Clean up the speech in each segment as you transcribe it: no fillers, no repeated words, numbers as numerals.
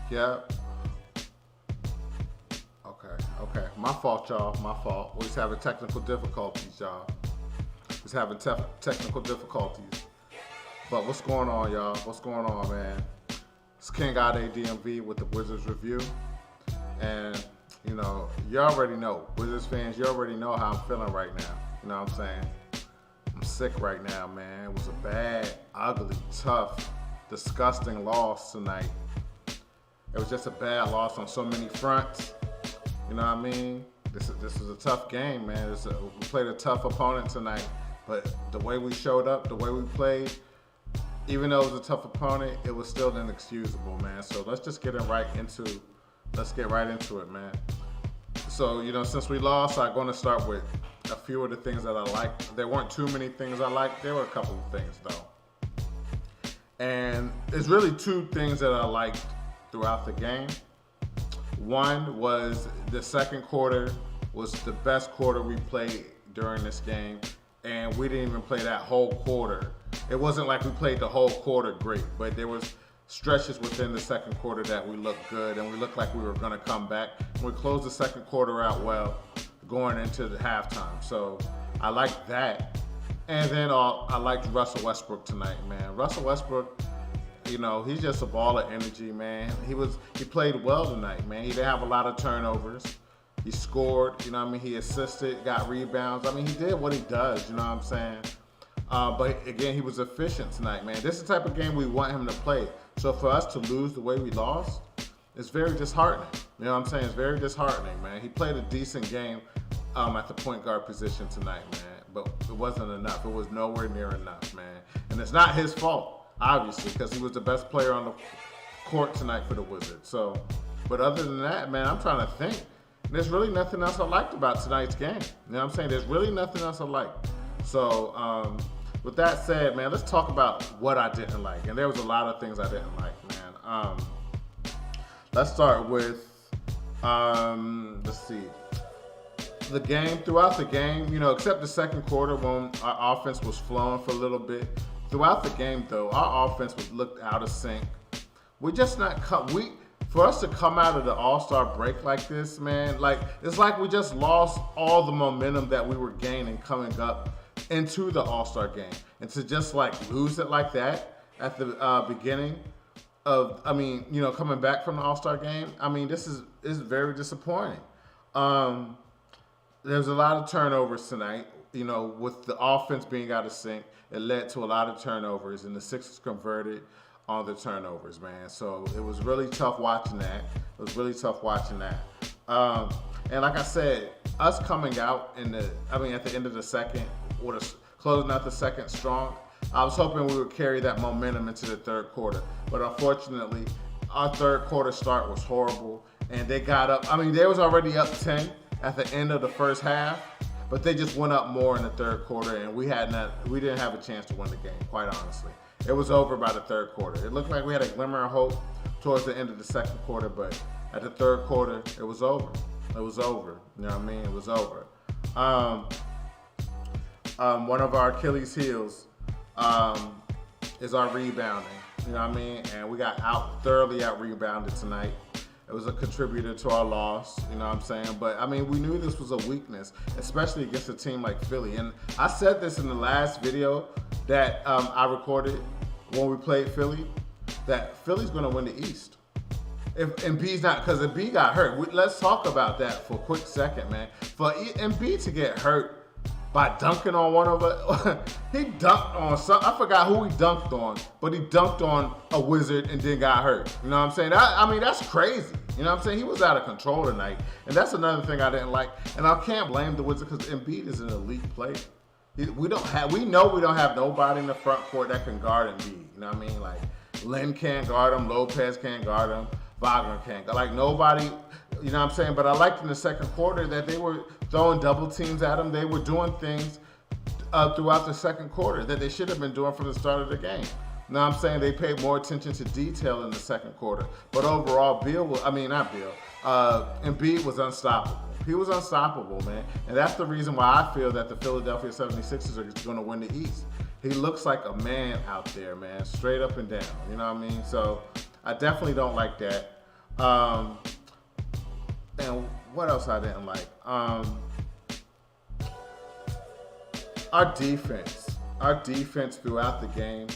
Yep. Okay. My fault, y'all. My fault. We're just having technical difficulties, y'all. Just having technical difficulties. But what's going on, y'all? What's going on, man? It's King Ade DMV with the Wizards Review. And, you already know. Wizards fans, you already know how I'm feeling right now. You know what I'm saying? I'm sick right now, man. It was a bad, ugly, tough, disgusting loss tonight. It was just a bad loss on so many fronts. You know what I mean? This is a tough game, man. We played a tough opponent tonight. But the way we showed up, the way we played, even though it was a tough opponent, it was still inexcusable, man. So let's just get right into it, man. So, since we lost, I'm going to start with a few of the things that I liked. There weren't too many things I liked. There were a couple of things, though. And it's really two things that I liked throughout the game. One was the second quarter was the best quarter we played during this game. And we didn't even play that whole quarter. It wasn't like we played the whole quarter great, but there was stretches within the second quarter that we looked good and we looked like we were going to come back. And we closed the second quarter out well going into the halftime. So I liked that. And then I liked Russell Westbrook tonight, man. Russell Westbrook, he's just a ball of energy, man. He played well tonight, man. He didn't have a lot of turnovers. He scored, he assisted, got rebounds. He did what he does, you know what I'm saying? But again, he was efficient tonight, man. This is the type of game we want him to play. So for us to lose the way we lost, it's very disheartening. You know what I'm saying? It's very disheartening, man. He played a decent game at the point guard position tonight, man. But it wasn't enough. It was nowhere near enough, man. And it's not his fault, obviously, because he was the best player on the court tonight for the Wizards. So, but other than that, man, I'm trying to think. There's really nothing else I liked about tonight's game. You know what I'm saying? There's really nothing else I liked. So, with that said, man, let's talk about what I didn't like. And there was a lot of things I didn't like, man. Let's start with, let's see. The game, throughout the game, except the second quarter when our offense was flowing for a little bit. Throughout the game, though, our offense looked out of sync. We just not for us to come out of the All-Star break like this, man, it's like we just lost all the momentum that we were gaining coming up into the All-Star game. And to just lose it like that at the beginning of, coming back from the All-Star game, this is very disappointing. There's a lot of turnovers tonight. With the offense being out of sync, it led to a lot of turnovers, and the Sixers converted on the turnovers, man. So it was really tough watching that. And like I said, us coming out at the end of the second, closing out the second strong, I was hoping we would carry that momentum into the third quarter. But unfortunately, our third quarter start was horrible, and they got up. They was already up 10 at the end of the first half, but they just went up more in the third quarter, and we didn't have a chance to win the game, quite honestly. It was over by the third quarter. It looked like we had a glimmer of hope towards the end of the second quarter, but at the third quarter, it was over. It was over. You know what I mean? It was over. One of our Achilles heels is our rebounding. You know what I mean? And we got thoroughly out-rebounded tonight. It was a contributor to our loss, you know what I'm saying? But, we knew this was a weakness, especially against a team like Philly. And I said this in the last video that I recorded when we played Philly, that Philly's going to win the East. If Embiid's not, because Embiid got hurt. Let's talk about that for a quick second, man. For Embiid to get hurt by dunking on one of us, he dunked on I forgot who he dunked on, but he dunked on a Wizard and then got hurt. You know what I'm saying? That's crazy. You know what I'm saying? He was out of control tonight. And that's another thing I didn't like. And I can't blame the Wizards because Embiid is an elite player. We know we don't have nobody in the front court that can guard Embiid. You know what I mean? Lynn can't guard him, Lopez can't guard him, Wagner can't guard. Nobody, you know what I'm saying? But I liked in the second quarter that they were throwing double teams at him. They were doing things throughout the second quarter that they should have been doing from the start of the game. Now I'm saying they paid more attention to detail in the second quarter. But overall, Embiid was unstoppable. He was unstoppable, man. And that's the reason why I feel that the Philadelphia 76ers are going to win the East. He looks like a man out there, man, straight up and down. You know what I mean? So I definitely don't like that. Um, and what else I didn't like? Our defense throughout the game,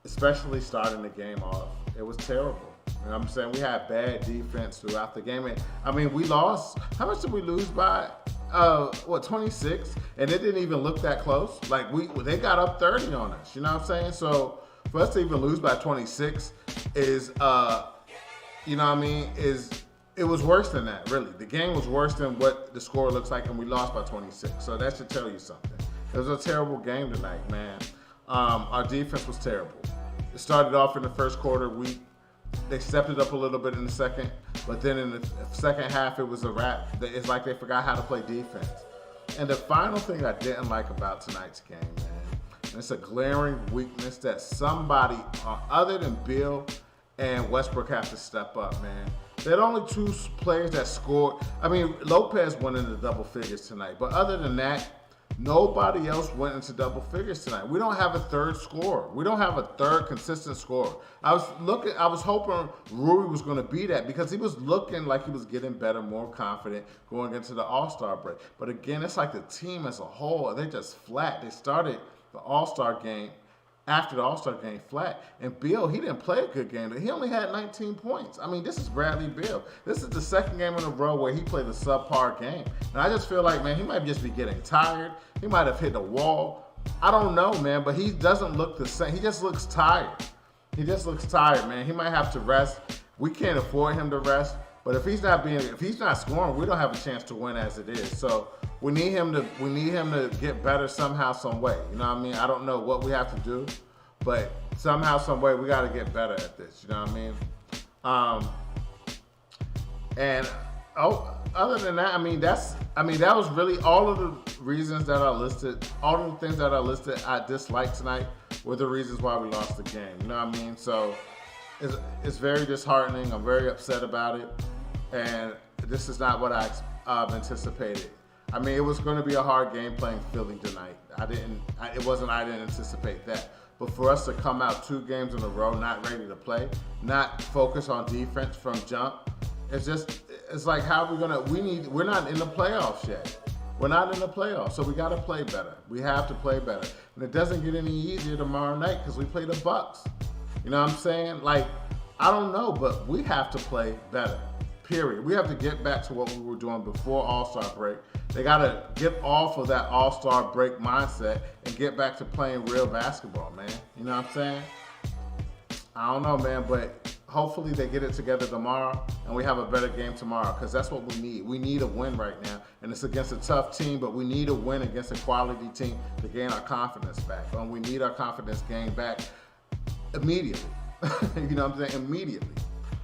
especially starting the game off, it was terrible. You know what I'm saying? We had bad defense throughout the game. And, I mean, we lost. How much did we lose by? 26? And it didn't even look that close. Like, they got up 30 on us. You know what I'm saying? So, for us to even lose by 26 is, you know what I mean, it was worse than that, really. The game was worse than what the score looks like, and we lost by 26. So, that should tell you something. It was a terrible game tonight, man. Our defense was terrible. It started off in the first quarter weak. They stepped it up a little bit in the second, but then in the second half, it was a wrap. It's like they forgot how to play defense. And the final thing I didn't like about tonight's game, man, and it's a glaring weakness that somebody other than Beal and Westbrook have to step up, man. They're the only two players that scored. I mean, Lopez went into double figures tonight, but other than that, nobody else went into double figures tonight. We don't have a third scorer. We don't have a third consistent scorer. I was hoping Rui was going to be that because he was looking like he was getting better, more confident going into the All-Star break. But again, it's like the team as a whole, they're just flat. They started the All-Star game after the All-Star game flat. And Beal, he didn't play a good game. He only had 19 points. I mean, this is Bradley Beal. This is the second game in a row where he played a subpar game. And I just feel like, man, he might just be getting tired. He might have hit a wall. I don't know, man, but he doesn't look the same. He just looks tired. He just looks tired, man. He might have to rest. We can't afford him to rest. But if he's not scoring, we don't have a chance to win as it is. So we need him to get better somehow, some way. You know what I mean? I don't know what we have to do, but somehow, some way, we got to get better at this. You know what I mean? Other than that, that was really all of the reasons that I listed. All of the things that I listed, I disliked tonight were the reasons why we lost the game. You know what I mean? So it's very disheartening. I'm very upset about it, and this is not what I anticipated. I mean, it was going to be a hard game playing Philly tonight. I didn't anticipate that. But for us to come out 2 games in a row, not ready to play, not focus on defense from jump, it's like how are we gonna? We're not in the playoffs yet. We're not in the playoffs, so we got to play better. We have to play better, and it doesn't get any easier tomorrow night because we play the Bucks. You know what I'm saying? Like, I don't know, but we have to play better. Period. We have to get back to what we were doing before All-Star break. They got to get off of that All-Star break mindset and get back to playing real basketball, man. You know what I'm saying? I don't know, man, but hopefully they get it together tomorrow and we have a better game tomorrow because that's what we need. We need a win right now, and it's against a tough team, but we need a win against a quality team to gain our confidence back. And we need our confidence gained back immediately. You know what I'm saying? Immediately.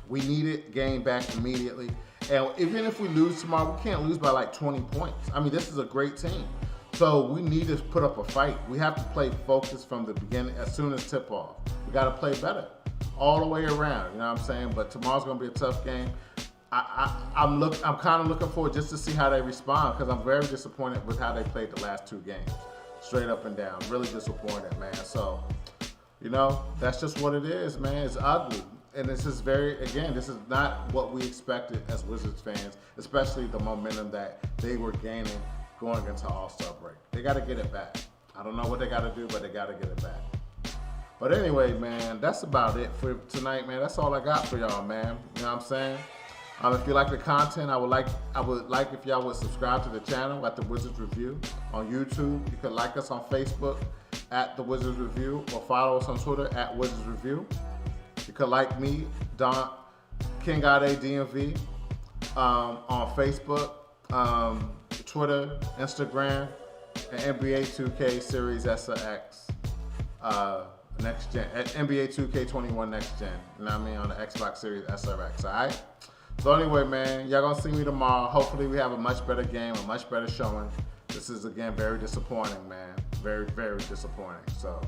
We need it gained back immediately. And even if we lose tomorrow, we can't lose by like 20 points. I mean, this is a great team. So we need to put up a fight. We have to play focused from the beginning as soon as tip-off. We got to play better all the way around. You know what I'm saying? But tomorrow's going to be a tough game. I'm kind of looking forward just to see how they respond because I'm very disappointed with how they played the last 2 games. Straight up and down. Really disappointed, man. So, you know, that's just what it is, man. It's ugly. And this is this is not what we expected as Wizards fans, especially the momentum that they were gaining going into All-Star break. They got to get it back. I don't know what they got to do, but they got to get it back. But anyway, man, that's about it for tonight, man. That's all I got for y'all, man. You know what I'm saying? If you like the content, I would like if y'all would subscribe to the channel at The Wizards Review on YouTube. You can like us on Facebook at The Wizards Review or follow us on Twitter at Wizards Review. You could like me, Don King God A DMV, on Facebook, Twitter, Instagram, and NBA 2K Series SX Next Gen, NBA 2K21 Next Gen. You know what I mean? On the Xbox Series SRX. All right. So anyway, man, y'all gonna see me tomorrow. Hopefully, we have a much better game, a much better showing. This is again very disappointing, man. Very, very disappointing. So.